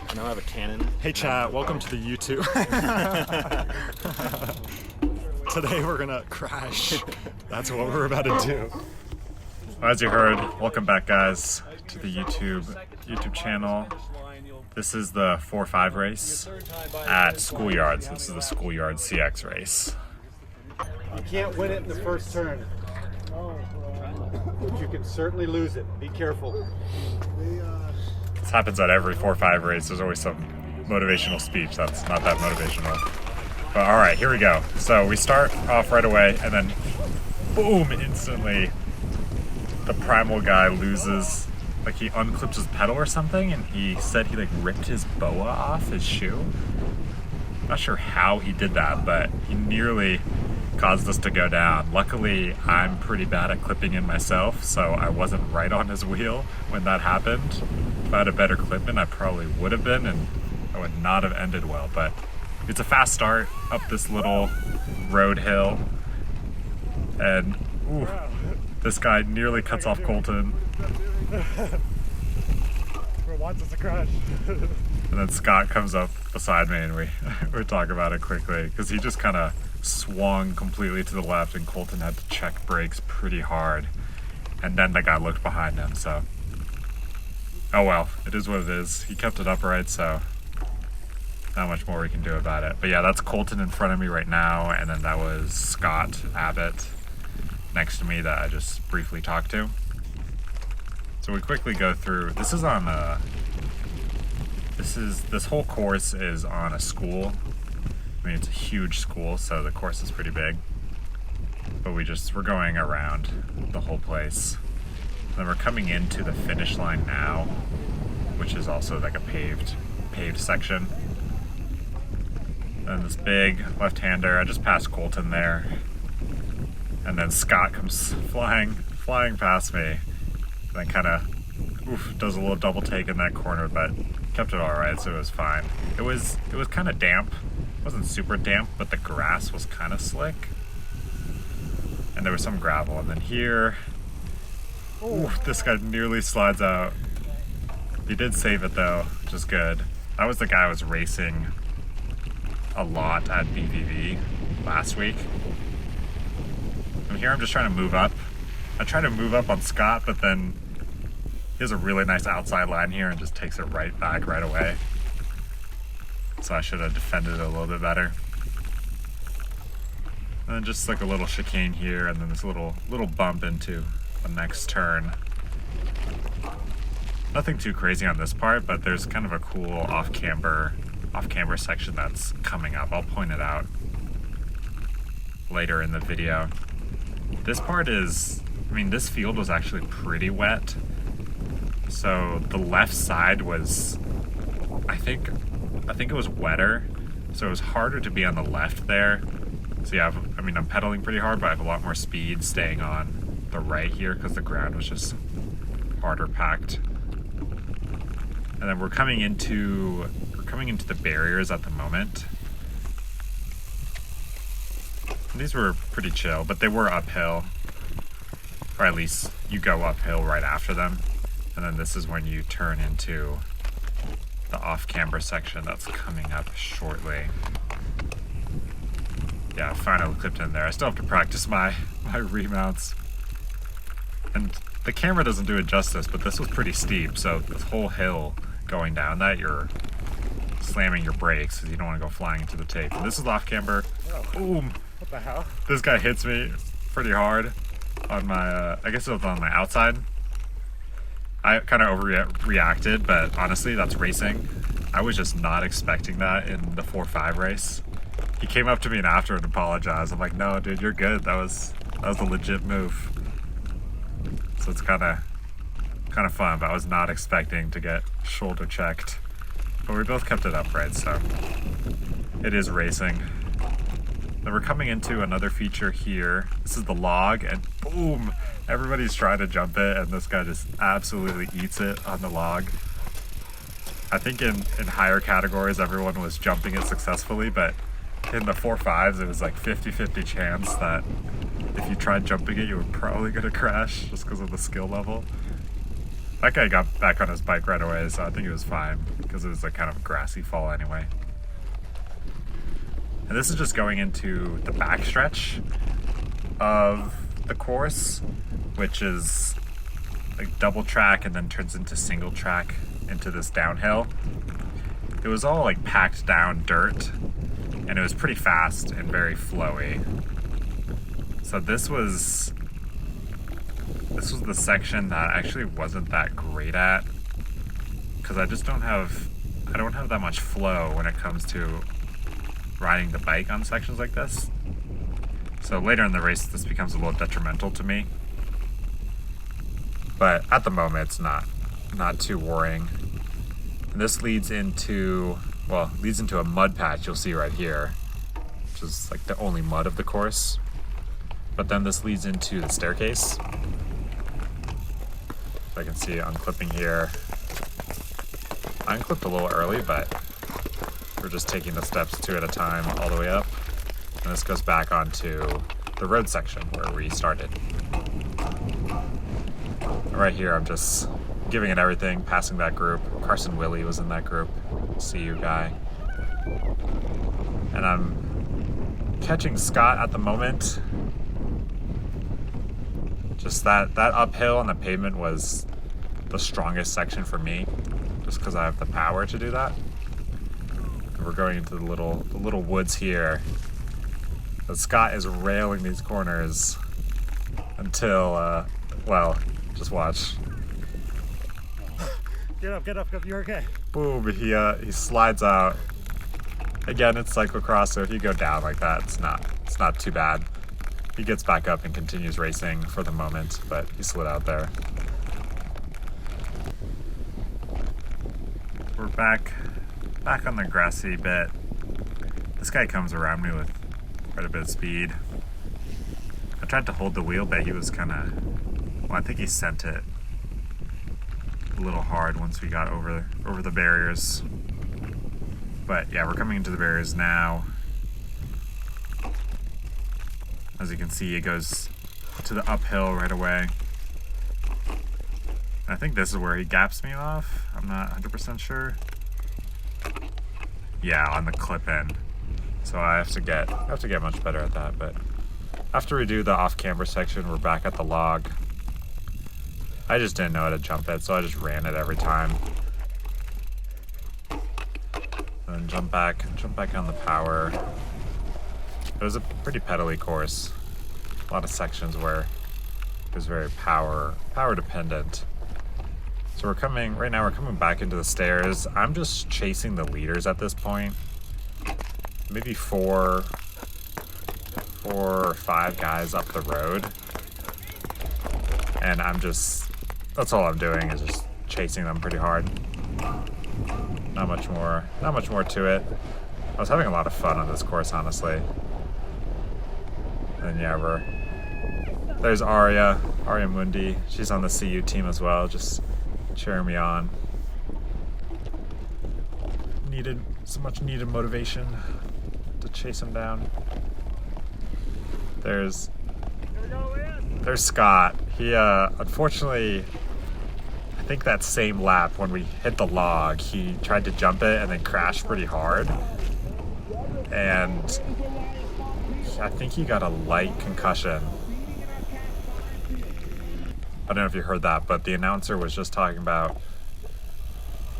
I now have a cannon. Hey chat, welcome to the YouTube. Today we're gonna crash. That's what we're about to do. As you heard, welcome back guys to the YouTube channel. This is the 4-5 race at Schoolyard. So this is the Schoolyard CX race. You can't win it in the first turn, but you can certainly lose it. Be careful. This happens at every 4-5 race. There's always some motivational speech that's not that motivational. But all right, here we go. So we start off right away, and then boom, instantly the primal guy loses. Like he unclips his pedal or something, and he said he like ripped his boa off his shoe. Not sure how he did that, but he nearly caused us to go down. Luckily, I'm pretty bad at clipping in myself, so I wasn't right on his wheel when that happened. If I had a better clipman, I probably would have been, and I would not have ended well. But it's a fast start up this little road hill, and ooh, this guy nearly cuts off Colton. Wants us to crash. And then Scott comes up beside me, and we talk about it quickly, because he just kind of swung completely to the left, and Colton had to check brakes pretty hard. And then the guy looked behind him, so oh well, it is what it is. He kept it upright, so not much more we can do about it. But yeah, that's Colton in front of me right now, and then that was Scott Abbott next to me that I just briefly talked to. So we quickly go through. This is on this whole course is on a school. I mean, it's a huge school, so the course is pretty big. But we're going around the whole place. And then we're coming into the finish line now, which is also like a paved section. And this big left-hander, I just passed Colton there. And then Scott comes flying past me. Then kind of does a little double take in that corner, but kept it all right, so it was fine. It was kind of damp. It wasn't super damp, but the grass was kind of slick, and there was some gravel. And then here, this guy nearly slides out. He did save it though, which is good. That was the guy I was racing a lot at BVV last week. And here I'm just trying to move up. I try to move up on Scott, but then he has a really nice outside line here and just takes it right back right away. So I should have defended it a little bit better. And then just like a little chicane here, and then this little bump into the next turn. Nothing too crazy on this part, but there's kind of a cool off-camber section that's coming up. I'll point it out later in the video. This part is, I mean, this field was actually pretty wet. So the left side was, I think it was wetter, so it was harder to be on the left there. So yeah, I mean, I'm pedaling pretty hard, but I have a lot more speed staying on the right here because the ground was just harder packed. And then we're coming into the barriers at the moment. And these were pretty chill, but they were uphill, or at least you go uphill right after them. And then this is when you turn into the off-camber section that's coming up shortly. Yeah, finally clipped in there. I still have to practice my remounts. And the camera doesn't do it justice, but this was pretty steep, so this whole hill going down that, you're slamming your brakes because you don't want to go flying into the tape. And this is off-camber. Boom! What the hell? This guy hits me pretty hard on my, I guess it was on my outside. I kind of overreacted, but honestly, that's racing. I was just not expecting that in the 4-5 race. He came up to me after and apologized. I'm like, no, dude, you're good. That was a legit move. So it's kind of fun, but I was not expecting to get shoulder checked. But we both kept it upright, so it is racing. Then we're coming into another feature here. This is the log, and boom! Everybody's trying to jump it, and this guy just absolutely eats it on the log. I think in higher categories, everyone was jumping it successfully, but in the 4-5s, it was like 50-50 chance that if you tried jumping it, you were probably gonna crash just because of the skill level. That guy got back on his bike right away, so I think it was fine because it was a kind of grassy fall anyway. And this is just going into the backstretch of the course, which is like double track and then turns into single track into this downhill. It was all like packed down dirt, and it was pretty fast and very flowy. So this was the section that I actually wasn't that great at, because I don't have that much flow when it comes to riding the bike on sections like this. So later in the race this becomes a little detrimental to me. But at the moment it's not too worrying. And this leads into a mud patch you'll see right here, which is like the only mud of the course. But then this leads into the staircase. I can see unclipping here. I unclipped a little early, but we're just taking the steps 2 at a time all the way up. And this goes back onto the road section where we started. Right here, I'm just giving it everything, passing that group. Carson Willie was in that group. See you, guy. And I'm catching Scott at the moment. Just that uphill on the pavement was the strongest section for me, just because I have the power to do that. And we're going into the little woods here. But Scott is railing these corners until, just watch. Get up, you're okay. Boom, he slides out. Again, it's cyclocross, so if you go down like that, it's not too bad. He gets back up and continues racing for the moment, but he slid out there. We're back on the grassy bit. This guy comes around me with quite a bit of speed. I tried to hold the wheel, but he was I think he sent it a little hard once we got over the barriers. But yeah, we're coming into the barriers now. As you can see, it goes to the uphill right away. I think this is where he gaps me off. I'm not 100% sure. Yeah, on the clip end. So I have to get much better at that. But after we do the off-camber section, we're back at the log. I just didn't know how to jump it, so I just ran it every time. And then jump back on the power. It was a pretty pedally course. A lot of sections where it was very power dependent. So we're coming back into the stairs. I'm just chasing the leaders at this point. Maybe four or five guys up the road. And that's all I'm doing is just chasing them pretty hard. Not much more to it. I was having a lot of fun on this course, honestly. And yeah, there's Aria Mundi. She's on the CU team as well, just cheering me on. So much needed motivation to chase him down. There's Scott. He unfortunately, I think that same lap when we hit the log, he tried to jump it and then crashed pretty hard. And I think he got a light concussion. I don't know if you heard that, but the announcer was just talking about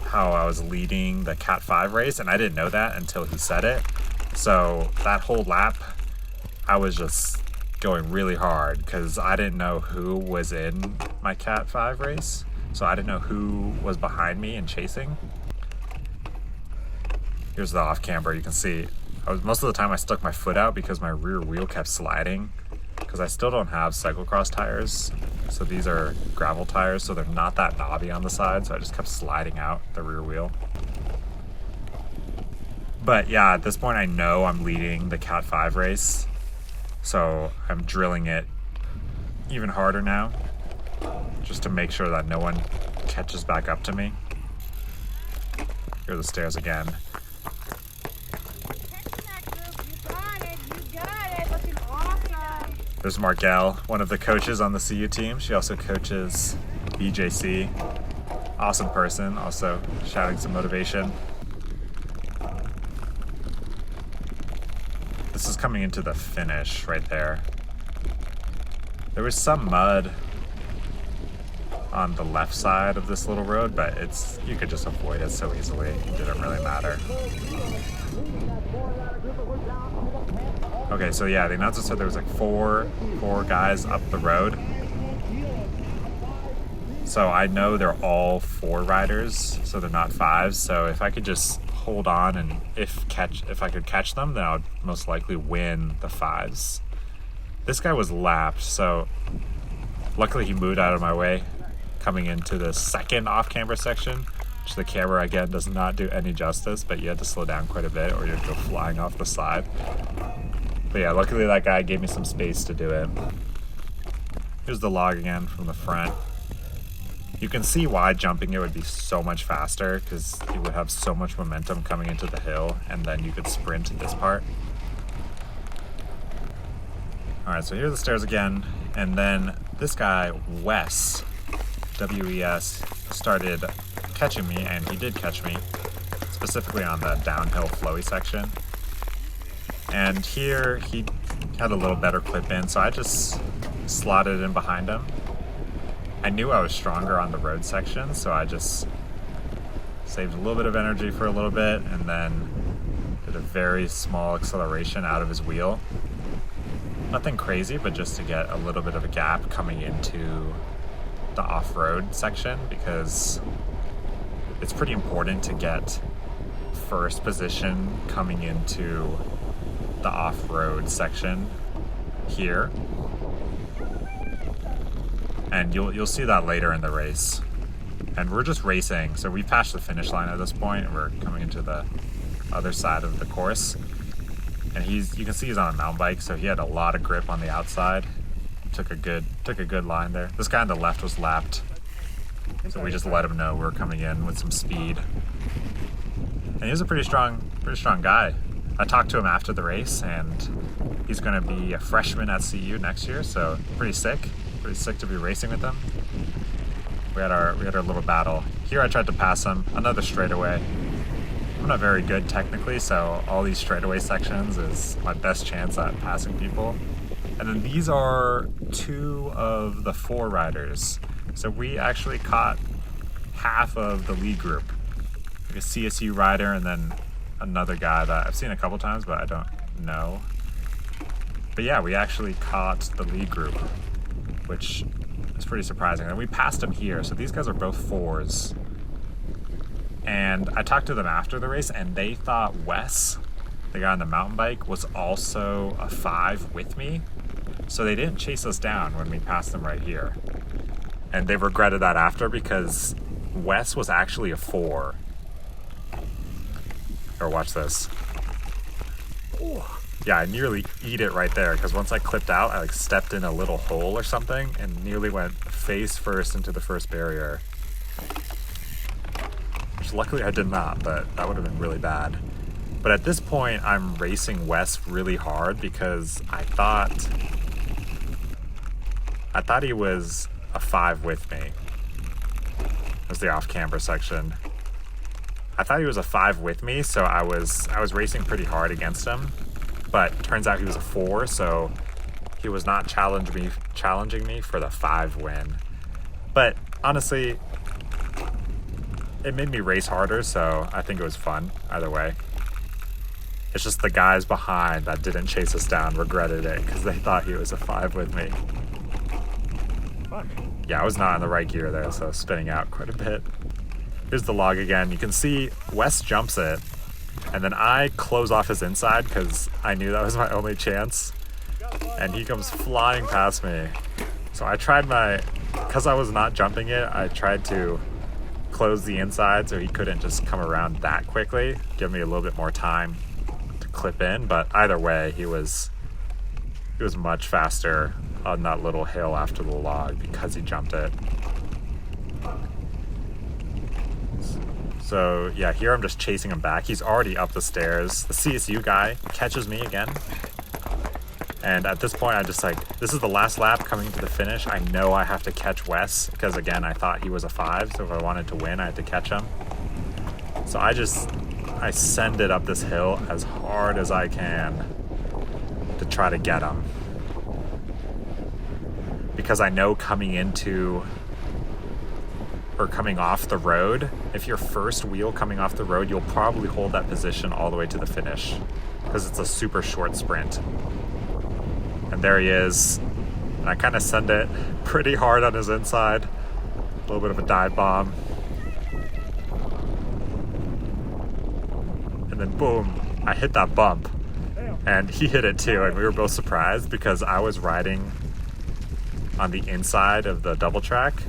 how I was leading the Cat 5 race, and I didn't know that until he said it. So that whole lap, I was just going really hard because I didn't know who was in my Cat 5 race. So I didn't know who was behind me and chasing. Here's the off camber. You can see most of the time I stuck my foot out because my rear wheel kept sliding, because I still don't have cyclocross tires. So these are gravel tires, so they're not that knobby on the side, so I just kept sliding out the rear wheel. But yeah, at this point I know I'm leading the Cat 5 race, so I'm drilling it even harder now, just to make sure that no one catches back up to me. Here are the stairs again. There's Margelle, one of the coaches on the CU team. She also coaches BJC. Awesome person, also shouting some motivation. This is coming into the finish right there. There was some mud on the left side of this little road, but you could just avoid it so easily. It didn't really matter. Okay, so yeah, the announcer said there was like four guys up the road. So I know they're all 4 riders, so they're not 5s. So if I could just hold on, and if I could catch them, then I would most likely win the 5s. This guy was lapped, so luckily he moved out of my way coming into the second off-camber section, which the camera again does not do any justice, but you had to slow down quite a bit or you'd go flying off the side. But yeah, luckily that guy gave me some space to do it. Here's the log again from the front. You can see why jumping it would be so much faster, because you would have so much momentum coming into the hill, and then you could sprint this part. Alright, so here's the stairs again, and then this guy, Wes, W-E-S, started catching me, and he did catch me, specifically on the downhill flowy section. And here he had a little better clip in, so I just slotted in behind him. I knew I was stronger on the road section, so I just saved a little bit of energy for a little bit and then did a very small acceleration out of his wheel. Nothing crazy, but just to get a little bit of a gap coming into the off-road section, because it's pretty important to get first position coming into the off-road section here. And you'll see that later in the race. And we're just racing, so we passed the finish line at this point. We're coming into the other side of the course. And you can see he's on a mountain bike, so he had a lot of grip on the outside. Took a good line there. This guy on the left was lapped, so we just let him know we were coming in with some speed. And he was a pretty strong guy. I talked to him after the race, and he's going to be a freshman at CU next year, so pretty sick. Pretty sick to be racing with them. We had our little battle. Here I tried to pass him, another straightaway. I'm not very good technically, so all these straightaway sections is my best chance at passing people. And then these are 2 of the 4 riders. So we actually caught half of the lead group. Like a CSU rider and then another guy that I've seen a couple times, but I don't know. But yeah, we actually caught the lead group, which is pretty surprising. And we passed them here, so these guys are both 4s. And I talked to them after the race, and they thought Wes, the guy on the mountain bike, was also a 5 with me. So they didn't chase us down when we passed them right here. And they regretted that after, because Wes was actually a 4. Or watch this. Yeah, I nearly eat it right there, because once I clipped out, I stepped in a little hole or something and nearly went face first into the first barrier. Which luckily I did not, but that would have been really bad. But at this point, I'm racing Wes really hard because I thought he was a 5 with me. That's the off-camber section. I thought he was a 5 with me, so I was racing pretty hard against him. But turns out he was a 4, so he was not challenging me for the 5 win. But honestly, it made me race harder, so I think it was fun either way. It's just the guys behind that didn't chase us down regretted it because they thought he was a 5 with me. Fuck. Yeah, I was not in the right gear there, so spinning out quite a bit. Here's the log again. You can see Wes jumps it, and then I close off his inside because I knew that was my only chance. And he comes flying past me. So I tried because I was not jumping it, I tried to close the inside so he couldn't just come around that quickly, give me a little bit more time to clip in. But either way, he was much faster on that little hill after the log because he jumped it. So yeah, here I'm just chasing him back. He's already up the stairs. The CSU guy catches me again. And at this point, I just like, this is the last lap coming to the finish. I know I have to catch Wes because again, I thought he was a 5. So if I wanted to win, I had to catch him. So I send it up this hill as hard as I can to try to get him. Because I know coming off the road, if you're first wheel coming off the road, you'll probably hold that position all the way to the finish because it's a super short sprint. And there he is. And I kind of send it pretty hard on his inside. A little bit of a dive bomb. And then boom, I hit that bump. And he hit it too, and we were both surprised because I was riding on the inside of the double track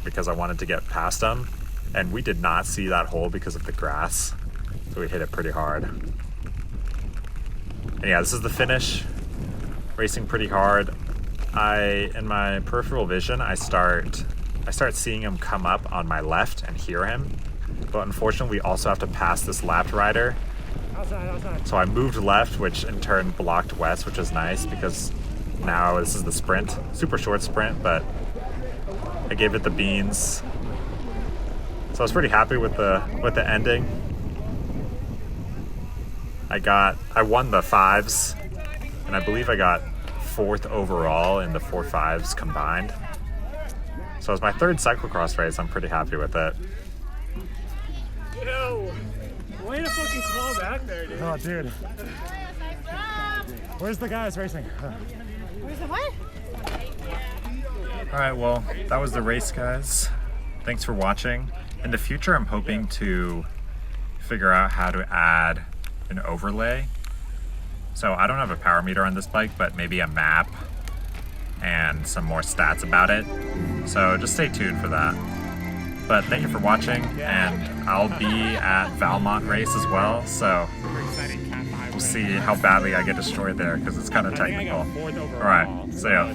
because I wanted to get past him, and we did not see that hole because of the grass, so we hit it pretty hard. And yeah, this is the finish. Racing pretty hard. In my peripheral vision, I start seeing him come up on my left and hear him, but unfortunately we also have to pass this lapped rider. Outside. So I moved left, which in turn blocked West, which is nice because now this is the sprint. Super short sprint, but I gave it the beans. So I was pretty happy with the ending. I won the 5s, and I believe I got 4th overall in the 4 5s combined. So it was my 3rd cyclocross race. I'm pretty happy with it. Yo, way to fucking call back there, dude. Oh, dude. Where's the guys racing? Where's the what? All right, well, that was the race, guys. Thanks for watching. In the future, I'm hoping to figure out how to add an overlay. So I don't have a power meter on this bike, but maybe a map and some more stats about it. So just stay tuned for that. But thank you for watching, and I'll be at Valmont race as well, so we'll see how badly I get destroyed there because it's kind of technical. All right, see ya.